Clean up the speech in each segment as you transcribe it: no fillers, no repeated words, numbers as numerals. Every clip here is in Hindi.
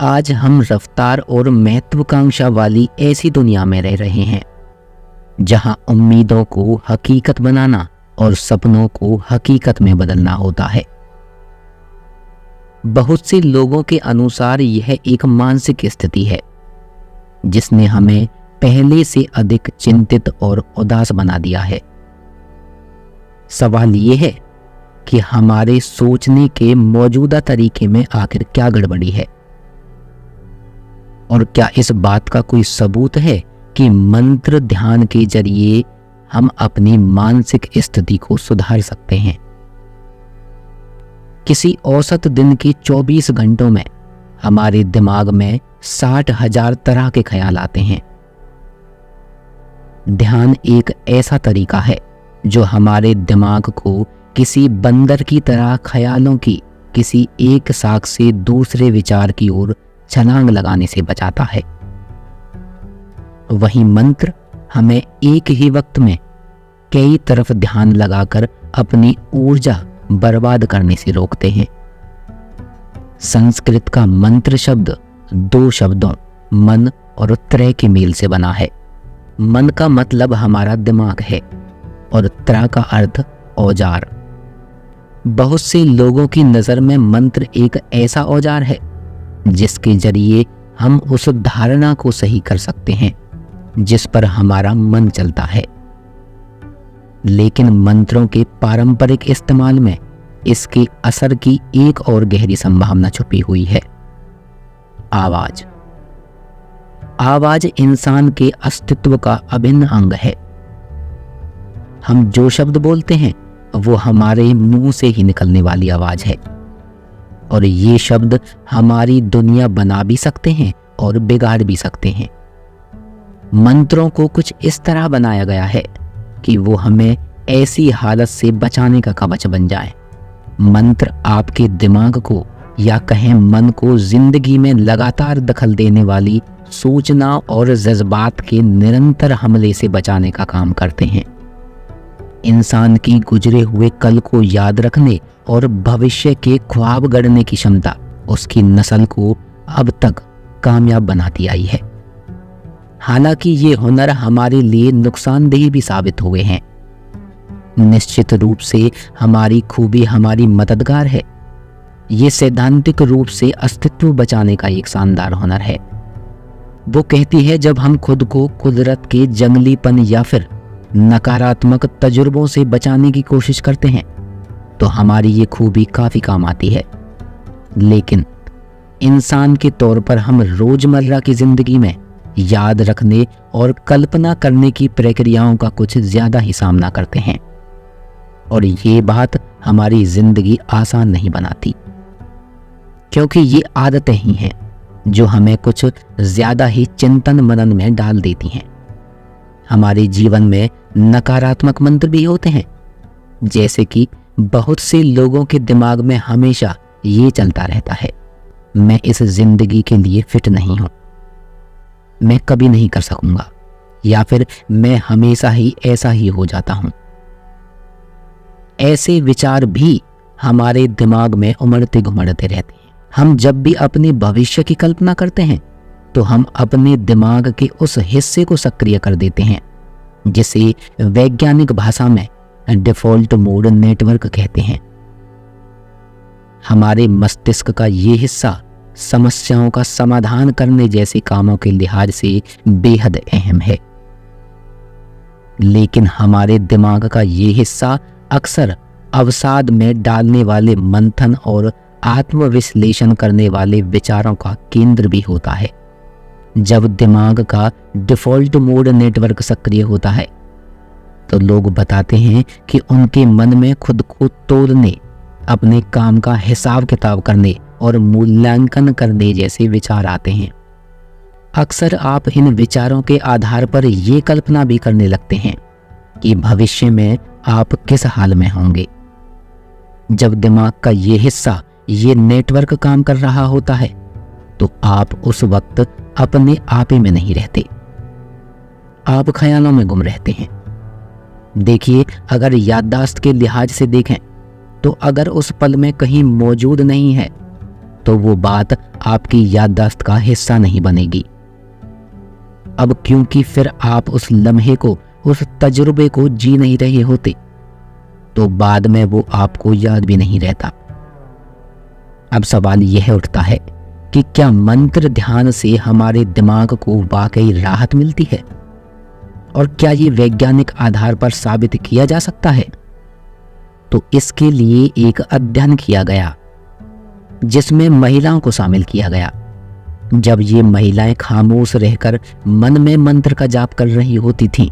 आज हम रफ्तार और महत्वाकांक्षा वाली ऐसी दुनिया में रह रहे हैं जहां उम्मीदों को हकीकत बनाना और सपनों को हकीकत में बदलना होता है। बहुत से लोगों के अनुसार यह एक मानसिक स्थिति है जिसने हमें पहले से अधिक चिंतित और उदास बना दिया है। सवाल यह है कि हमारे सोचने के मौजूदा तरीके में आखिर क्या गड़बड़ी है, और क्या इस बात का कोई सबूत है कि मंत्र ध्यान के जरिए हम अपनी मानसिक स्थिति को सुधार सकते हैं। किसी औसत दिन के 24 घंटों में हमारे दिमाग में 60,000 तरह के ख्याल आते हैं। ध्यान एक ऐसा तरीका है जो हमारे दिमाग को किसी बंदर की तरह ख्यालों की किसी एक साख से दूसरे विचार की ओर छलांग लगाने से बचाता है। वहीं मंत्र हमें एक ही वक्त में कई तरफ ध्यान लगाकर अपनी ऊर्जा बर्बाद करने से रोकते हैं। संस्कृत का मंत्र शब्द 2 शब्दों मन और त्रय के मेल से बना है। मन का मतलब हमारा दिमाग है और त्रय का अर्थ औजार। बहुत से लोगों की नजर में मंत्र एक ऐसा औजार है जिसके जरिए हम उस धारणा को सही कर सकते हैं जिस पर हमारा मन चलता है। लेकिन मंत्रों के पारंपरिक इस्तेमाल में इसके असर की एक और गहरी संभावना छुपी हुई है। आवाज। आवाज इंसान के अस्तित्व का अभिन्न अंग है। हम जो शब्द बोलते हैं वो हमारे मुंह से ही निकलने वाली आवाज है, और ये शब्द हमारी दुनिया बना भी सकते हैं और बिगाड़ भी सकते हैं। मंत्रों को कुछ इस तरह बनाया गया है कि वो हमें ऐसी हालत से बचाने का कवच बन जाए। मंत्र आपके दिमाग को या कहें मन को जिंदगी में लगातार दखल देने वाली सूचना और जज्बात के निरंतर हमले से बचाने का काम करते हैं। इंसान की गुजरे हुए कल को याद रखने और भविष्य के ख्वाब गढ़ने की क्षमता उसकी नस्ल को अब तक कामयाब बनाती आई है। हालांकि ये हुनर हमारे लिए नुकसानदेह भी साबित हुए हैं। निश्चित रूप से हमारी खूबी हमारी मददगार है। ये सैद्धांतिक रूप से अस्तित्व बचाने का एक शानदार हुनर है। वो कहती है जब हम खुद को कुदरत के जंगलीपन या फिर नकारात्मक तजुर्बों से बचाने की कोशिश करते हैं तो हमारी ये खूबी काफी काम आती है। लेकिन इंसान के तौर पर हम रोजमर्रा की जिंदगी में याद रखने और कल्पना करने की प्रक्रियाओं का कुछ ज्यादा ही सामना करते हैं, और ये बात हमारी जिंदगी आसान नहीं बनाती, क्योंकि ये आदतें ही हैं जो हमें कुछ ज्यादा ही चिंतन मनन में डाल देती हैं। हमारे जीवन में नकारात्मक मंत्र भी होते हैं, जैसे कि बहुत से लोगों के दिमाग में हमेशा ये चलता रहता है, मैं इस जिंदगी के लिए फिट नहीं हूं, मैं कभी नहीं कर सकूंगा, या फिर मैं हमेशा ही ऐसा ही हो जाता हूं। ऐसे विचार भी हमारे दिमाग में उमड़ते घुमड़ते रहते हैं। हम जब भी अपने भविष्य की कल्पना करते हैं तो हम अपने दिमाग के उस हिस्से को सक्रिय कर देते हैं जिसे वैज्ञानिक भाषा में डिफॉल्ट मोड नेटवर्क कहते हैं। हमारे मस्तिष्क का ये हिस्सा समस्याओं का समाधान करने जैसे कामों के लिहाज से बेहद अहम है, लेकिन हमारे दिमाग का ये हिस्सा अक्सर अवसाद में डालने वाले मंथन और आत्मविश्लेषण करने वाले विचारों का केंद्र भी होता है। जब दिमाग का डिफॉल्ट मोड नेटवर्क सक्रिय होता है तो लोग बताते हैं कि उनके मन में खुद को तोड़ने, अपने काम का हिसाब किताब करने और मूल्यांकन करने जैसे विचार आते हैं। अक्सर आप इन विचारों के आधार पर ये कल्पना भी करने लगते हैं कि भविष्य में आप किस हाल में होंगे। जब दिमाग का ये हिस्सा, ये नेटवर्क काम कर रहा होता है तो आप उस वक्त अपने आपे में नहीं रहते, आप ख्यालों में गुम रहते हैं। देखिए, अगर याददाश्त के लिहाज से देखें तो अगर उस पल में कहीं मौजूद नहीं है तो वो बात आपकी याददाश्त का हिस्सा नहीं बनेगी। अब क्योंकि फिर आप उस लम्हे को, उस तजुर्बे को जी नहीं रहे होते, तो बाद में वो आपको याद भी नहीं रहता। अब सवाल यह उठता है कि क्या मंत्र ध्यान से हमारे दिमाग को वाकई राहत मिलती है, और क्या ये वैज्ञानिक आधार पर साबित किया जा सकता है? तो इसके लिए एक अध्ययन किया गया जिसमें महिलाओं को शामिल किया गया। जब ये महिलाएं खामोश रहकर मन में मंत्र का जाप कर रही होती थीं,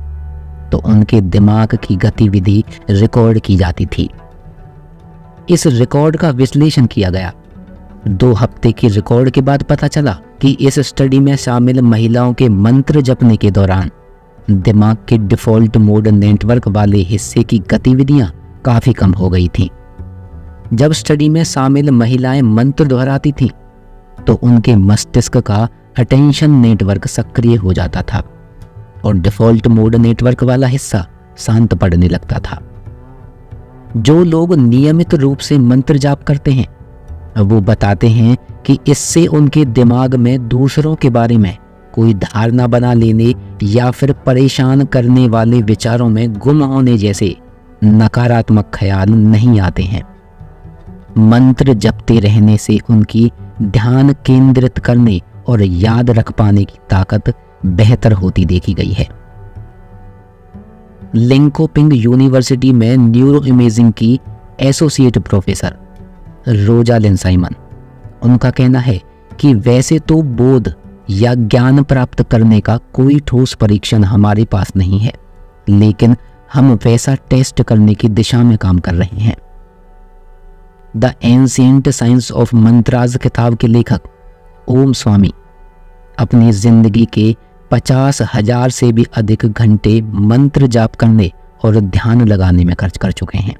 तो उनके दिमाग की गतिविधि रिकॉर्ड की जाती थी। इस रिकॉर्ड का विश्लेषण किया गया। 2 हफ्ते की रिकॉर्ड के बाद पता चला कि इस स्टडी में शामिल महिलाओं के मंत्र जपने के दौरान दिमाग के डिफॉल्ट मोड नेटवर्क वाले हिस्से की गतिविधियां काफी कम हो गई थीं। जब स्टडी में शामिल महिलाएं मंत्र दोहराती थीं, तो उनके मस्तिष्क का अटेंशन नेटवर्क सक्रिय हो जाता था और डिफॉल्ट मोड नेटवर्क वाला हिस्सा शांत पड़ने लगता था। जो लोग नियमित रूप से मंत्र जाप करते हैं, वो बताते हैं कि इससे उनके दिमाग में दूसरों के बारे में कोई धारणा बना लेने या फिर परेशान करने वाले विचारों में गुम होने जैसे नकारात्मक ख्याल नहीं आते हैं। मंत्र जपते रहने से उनकी ध्यान केंद्रित करने और याद रख पाने की ताकत बेहतर होती देखी गई है। लिंकोपिंग यूनिवर्सिटी में न्यूरो इमेजिंग की एसोसिएट प्रोफेसर रोजालिन साइमन, उनका कहना है कि वैसे तो बोध या ज्ञान प्राप्त करने का कोई ठोस परीक्षण हमारे पास नहीं है, लेकिन हम वैसा टेस्ट करने की दिशा में काम कर रहे हैं। द एंशिएंट साइंस ऑफ मंत्राज किताब के लेखक ओम स्वामी अपनी जिंदगी के 50,000 से भी अधिक घंटे मंत्र जाप करने और ध्यान लगाने में खर्च कर चुके हैं।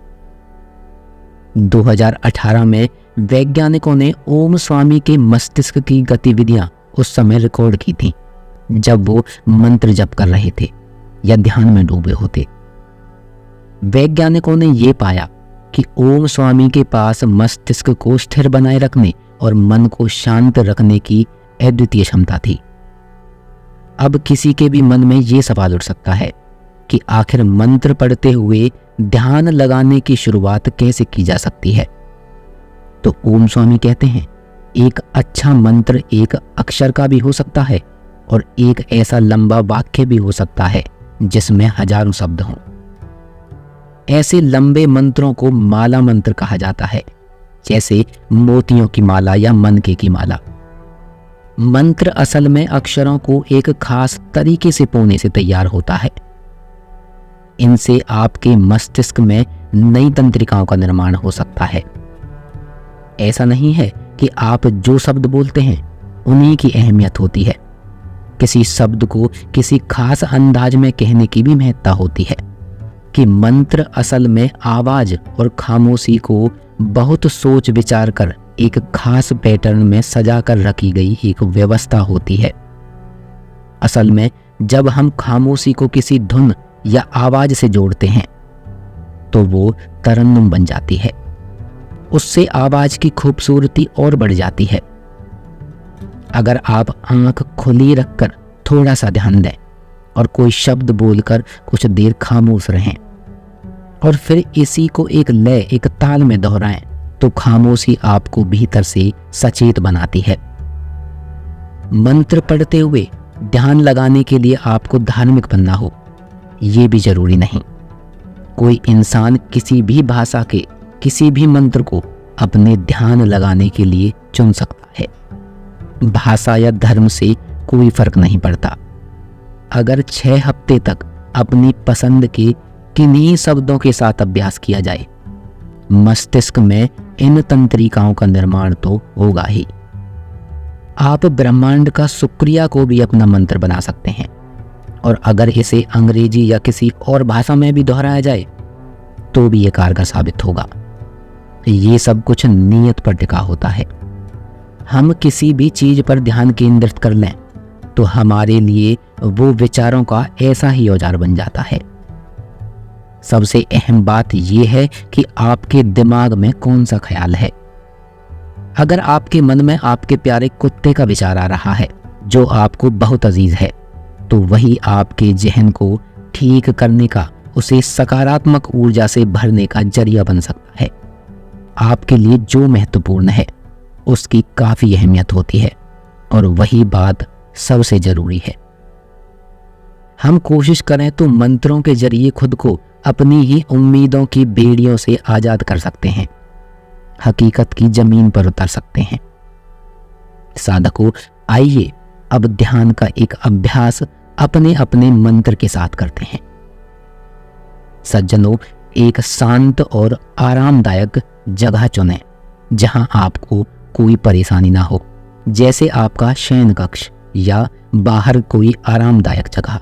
2018 में वैज्ञानिकों ने ओम स्वामी के मस्तिष्क की गतिविधियां उस समय रिकॉर्ड की थी जब वो मंत्र जप कर रहे थे या ध्यान में डूबे होते। वैज्ञानिकों ने ये पाया कि ओम स्वामी के पास मस्तिष्क को स्थिर बनाए रखने और मन को शांत रखने की अद्वितीय क्षमता थी। अब किसी के भी मन में ये सवाल उठ सकता है कि आखिर मंत्र पढ़ते हुए ध्यान लगाने की शुरुआत कैसे की जा सकती है? तो ओम स्वामी कहते हैं, एक अच्छा मंत्र एक अक्षर का भी हो सकता है और एक ऐसा लंबा वाक्य भी हो सकता है जिसमें हजारों शब्द हों। ऐसे लंबे मंत्रों को माला मंत्र कहा जाता है, जैसे मोतियों की माला या मनके की माला। मंत्र असल में अक्षरों को एक खास तरीके से पोने से तैयार होता है। इनसे आपके मस्तिष्क में नई तंत्रिकाओं का निर्माण हो सकता है। ऐसा नहीं है कि आप जो शब्द बोलते हैं उन्हीं की अहमियत होती है। किसी शब्द को किसी खास अंदाज में कहने की भी महत्ता होती है कि मंत्र असल में आवाज और खामोशी को बहुत सोच विचार कर एक खास पैटर्न में सजा कर रखी गई एक व्यवस्था होती है। असल में जब हम खामोशी को किसी धुन या आवाज से जोड़ते हैं तो वो तरन्नुम बन जाती है। उससे आवाज की खूबसूरती और बढ़ जाती है। अगर आप आंख खुली रखकर थोड़ा सा ध्यान दें और कोई शब्द बोलकर कुछ देर खामोश रहें और फिर इसी को एक लय, एक ताल में दोहराएं, तो खामोशी आपको भीतर से सचेत बनाती है। मंत्र पढ़ते हुए ध्यान लगाने के लिए आपको धार्मिक बनना हो, ये भी जरूरी नहीं। कोई इंसान किसी भी भाषा के किसी भी मंत्र को अपने ध्यान लगाने के लिए चुन सकता है। भाषा या धर्म से कोई फर्क नहीं पड़ता। अगर 6 हफ्ते तक अपनी पसंद के किन्हीं शब्दों के साथ अभ्यास किया जाए, मस्तिष्क में इन तंत्रिकाओं का निर्माण तो होगा ही। आप ब्रह्मांड का शुक्रिया को भी अपना मंत्र बना सकते हैं, और अगर इसे अंग्रेजी या किसी और भाषा में भी दोहराया जाए तो भी ये कारगर साबित होगा। ये सब कुछ नीयत पर टिका होता है। हम किसी भी चीज पर ध्यान केंद्रित कर लें तो हमारे लिए वो विचारों का ऐसा ही औजार बन जाता है। सबसे अहम बात यह है कि आपके दिमाग में कौन सा ख्याल है। अगर आपके मन में आपके प्यारे कुत्ते का विचार आ रहा है जो आपको बहुत अजीज है, तो वही आपके जहन को ठीक करने का, उसे सकारात्मक ऊर्जा से भरने का जरिया बन सकता है। आपके लिए जो महत्वपूर्ण है उसकी काफी अहमियत होती है और वही बात सबसे जरूरी है। हम कोशिश करें तो मंत्रों के जरिए खुद को अपनी ही उम्मीदों की बेड़ियों से आजाद कर सकते हैं, हकीकत की जमीन पर उतर सकते हैं। साधकों, आइए अब ध्यान का एक अभ्यास अपने अपने मंत्र के साथ करते हैं। सज्जनों, एक शांत और आरामदायक जगह चुनें जहां आपको कोई परेशानी ना हो, जैसे आपका शयन कक्ष या बाहर कोई आरामदायक जगह।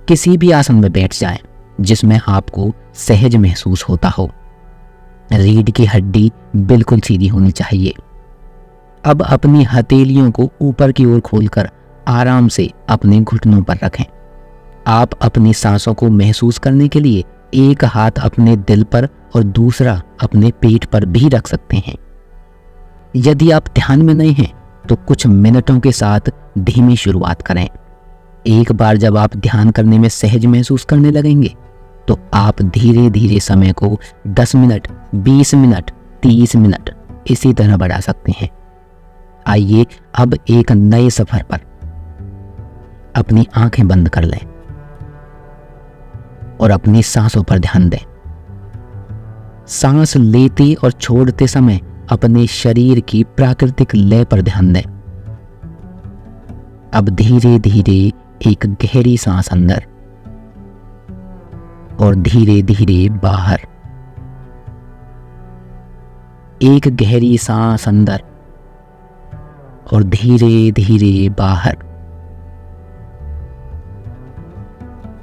किसी भी आसन में बैठ जाएं जिसमें आपको सहज महसूस होता हो। रीढ़ की हड्डी बिल्कुल सीधी होनी चाहिए। अब अपनी हथेलियों को ऊपर की ओर खोलकर आराम से अपने घुटनों पर रखें। आप अपनी सांसों को महसूस करने के लिए एक हाथ अपने दिल पर और दूसरा अपने पेट पर भी रख सकते हैं। यदि आप ध्यान में नहीं हैं तो कुछ मिनटों के साथ धीमी शुरुआत करें। एक बार जब आप ध्यान करने में सहज महसूस करने लगेंगे तो आप धीरे धीरे समय को 10 मिनट, 20 मिनट, 30 मिनट इसी तरह बढ़ा सकते हैं। आइए अब एक नए सफर पर अपनी आंखें बंद कर लें और अपनी सांसों पर ध्यान दें। सांस लेते और छोड़ते समय अपने शरीर की प्राकृतिक लय पर ध्यान दें। अब धीरे धीरे एक गहरी सांस अंदर और धीरे धीरे बाहर। एक गहरी सांस अंदर और धीरे धीरे बाहर।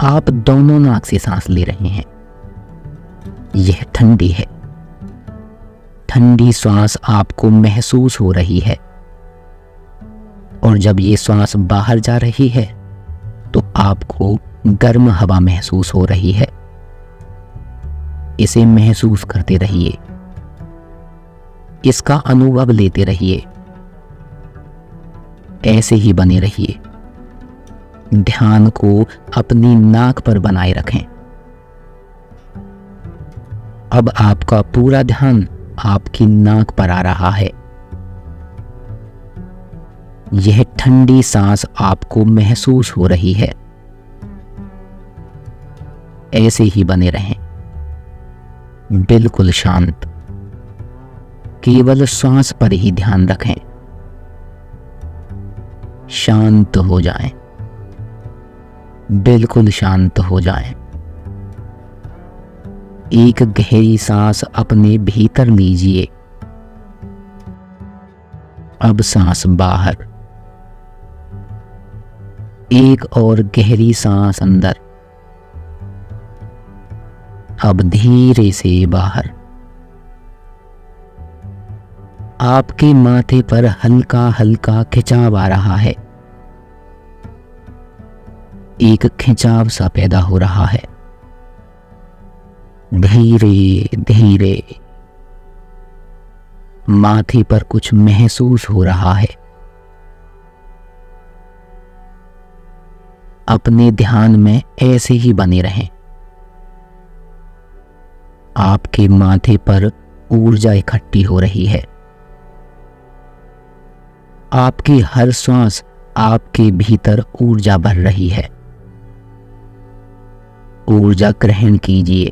आप दोनों नाक से सांस ले रहे हैं। यह ठंडी है। ठंडी श्वास आपको महसूस हो रही है और जब ये श्वास बाहर जा रही है तो आपको गर्म हवा महसूस हो रही है। इसे महसूस करते रहिए, इसका अनुभव लेते रहिए, ऐसे ही बने रहिए। ध्यान को अपनी नाक पर बनाए रखें। अब आपका पूरा ध्यान आपकी नाक पर आ रहा है। यह ठंडी सांस आपको महसूस हो रही है। ऐसे ही बने रहें, बिल्कुल शांत। केवल श्वास पर ही ध्यान रखें। शांत हो जाएं, बिल्कुल शांत हो जाएं। एक गहरी सांस अपने भीतर लीजिए। अब सांस बाहर। एक और गहरी सांस अंदर। अब धीरे से बाहर। आपके माथे पर हल्का हल्का खिंचाव आ रहा है। एक खिंचाव सा पैदा हो रहा है। धीरे धीरे माथे पर कुछ महसूस हो रहा है। अपने ध्यान में ऐसे ही बने रहें। आपके माथे पर ऊर्जा इकट्ठी हो रही है। आपकी हर श्वास आपके भीतर ऊर्जा भर रही है। ऊर्जा ग्रहण कीजिए।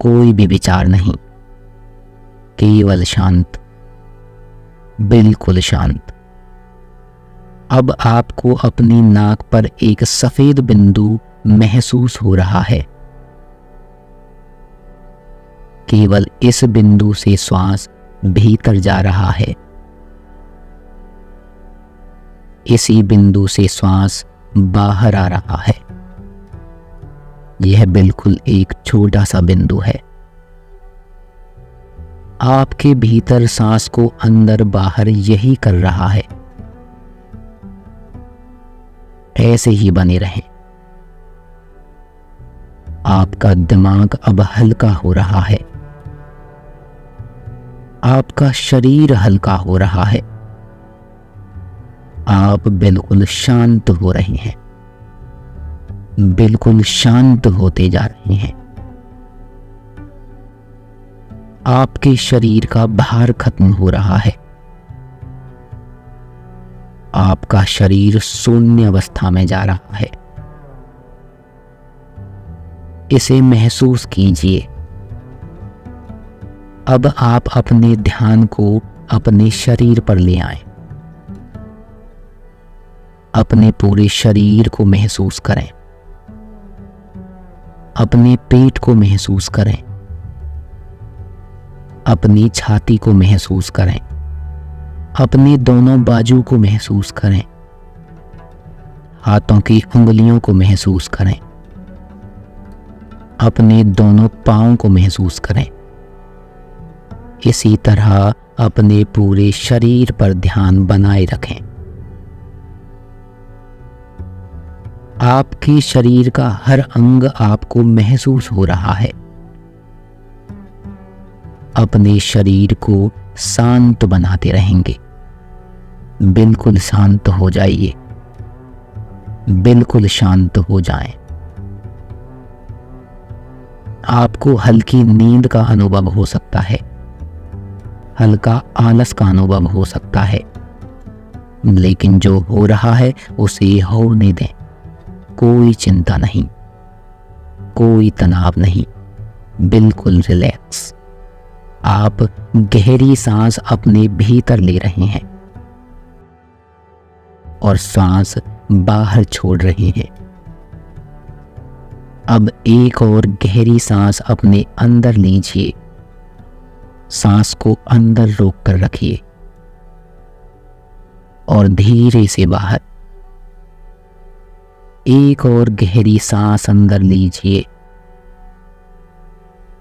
कोई भी विचार नहीं, केवल शांत, बिल्कुल शांत। अब आपको अपनी नाक पर एक सफेद बिंदु महसूस हो रहा है। केवल इस बिंदु से श्वास भीतर जा रहा है। इसी बिंदु से श्वास बाहर आ रहा है। यह बिल्कुल एक छोटा सा बिंदु है। आपके भीतर सांस को अंदर बाहर यही कर रहा है। ऐसे ही बने रहें। आपका दिमाग अब हल्का हो रहा है। आपका शरीर हल्का हो रहा है। आप बिल्कुल शांत हो रहे हैं, बिल्कुल शांत होते जा रहे हैं। आपके शरीर का भार खत्म हो रहा है। आपका शरीर शून्य अवस्था में जा रहा है। इसे महसूस कीजिए। अब आप अपने ध्यान को अपने शरीर पर ले आएं। अपने पूरे शरीर को महसूस करें। अपने पेट को महसूस करें। अपनी छाती को महसूस करें। अपने दोनों बाजू को महसूस करें। हाथों की उंगलियों को महसूस करें। अपने दोनों पांवों को महसूस करें। इसी तरह अपने पूरे शरीर पर ध्यान बनाए रखें। आपके शरीर का हर अंग आपको महसूस हो रहा है। अपने शरीर को शांत बनाते रहेंगे। बिल्कुल शांत हो जाइए। बिल्कुल शांत हो जाएं। आपको हल्की नींद का अनुभव हो सकता है। हल्का आलस का अनुभव हो सकता है, लेकिन जो हो रहा है उसे होने दें। कोई चिंता नहीं, कोई तनाव नहीं, बिल्कुल रिलैक्स। आप गहरी सांस अपने भीतर ले रहे हैं और सांस बाहर छोड़ रहे हैं। अब एक और गहरी सांस अपने अंदर लीजिए। सांस को अंदर रोक कर रखिए और धीरे से बाहर। एक और गहरी सांस अंदर लीजिए,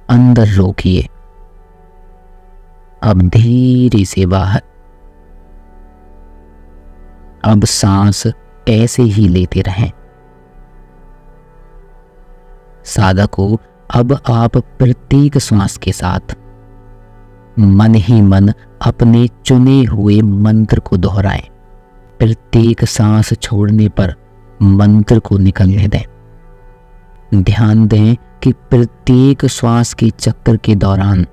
अंदर रोकिए। अब धीरे से बाहर। अब सांस ऐसे ही लेते रहें। साधको, अब आप प्रत्येक श्वास के साथ मन ही मन अपने चुने हुए मंत्र को दोहराएं। प्रत्येक सांस छोड़ने पर मंत्र को निकलने दें। ध्यान दें कि प्रत्येक श्वास के चक्र के दौरान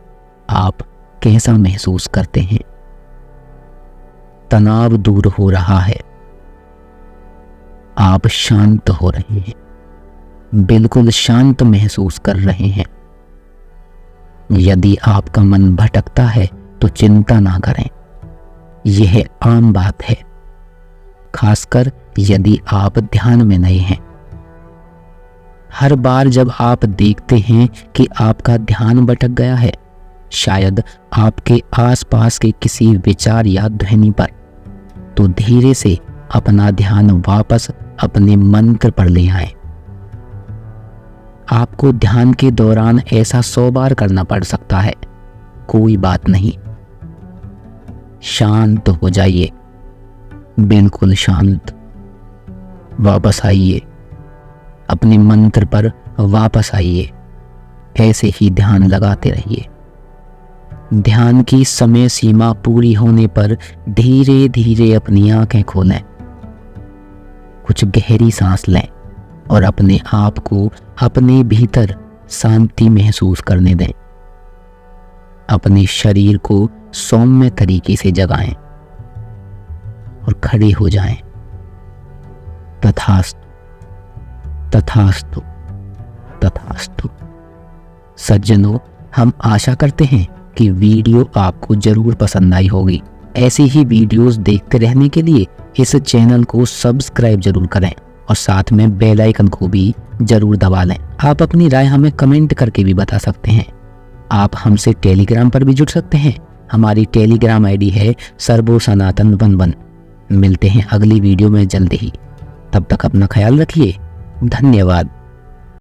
आप कैसा महसूस करते हैं। तनाव दूर हो रहा है। आप शांत हो रहे हैं, बिल्कुल शांत महसूस कर रहे हैं। यदि आपका मन भटकता है तो चिंता ना करें, यह आम बात है, खासकर यदि आप ध्यान में नए हैं। हर बार जब आप देखते हैं कि आपका ध्यान भटक गया है, शायद आपके आसपास के किसी विचार या ध्वनि पर, तो धीरे से अपना ध्यान वापस अपने मंत्र पर ले आएं। आपको ध्यान के दौरान ऐसा 100 बार करना पड़ सकता है, कोई बात नहीं। शांत हो जाइए, बिल्कुल शांत। वापस आइए, अपने मंत्र पर वापस आइए। ऐसे ही ध्यान लगाते रहिए। ध्यान की समय सीमा पूरी होने पर धीरे धीरे अपनी आंखें खोलें। कुछ गहरी सांस लें और अपने आप को अपने भीतर शांति महसूस करने दें। अपने शरीर को सौम्य तरीके से जगाएं और खड़े हो जाएं। तथास्तु, तथास्तु, तथास्तु। सज्जनों, हम आशा करते हैं कि वीडियो आपको जरूर पसंद आई होगी। ऐसी ही वीडियोस देखते रहने के लिए इस चैनल को सब्सक्राइब जरूर करें और साथ में बेल आइकन को भी जरूर दबा लें। आप अपनी राय हमें कमेंट करके भी बता सकते हैं। आप हमसे टेलीग्राम पर भी जुड़ सकते हैं। हमारी टेलीग्राम आईडी है सर्वोसनातन11। मिलते हैं अगली वीडियो में जल्द ही। तब तक अपना ख्याल रखिए। धन्यवाद।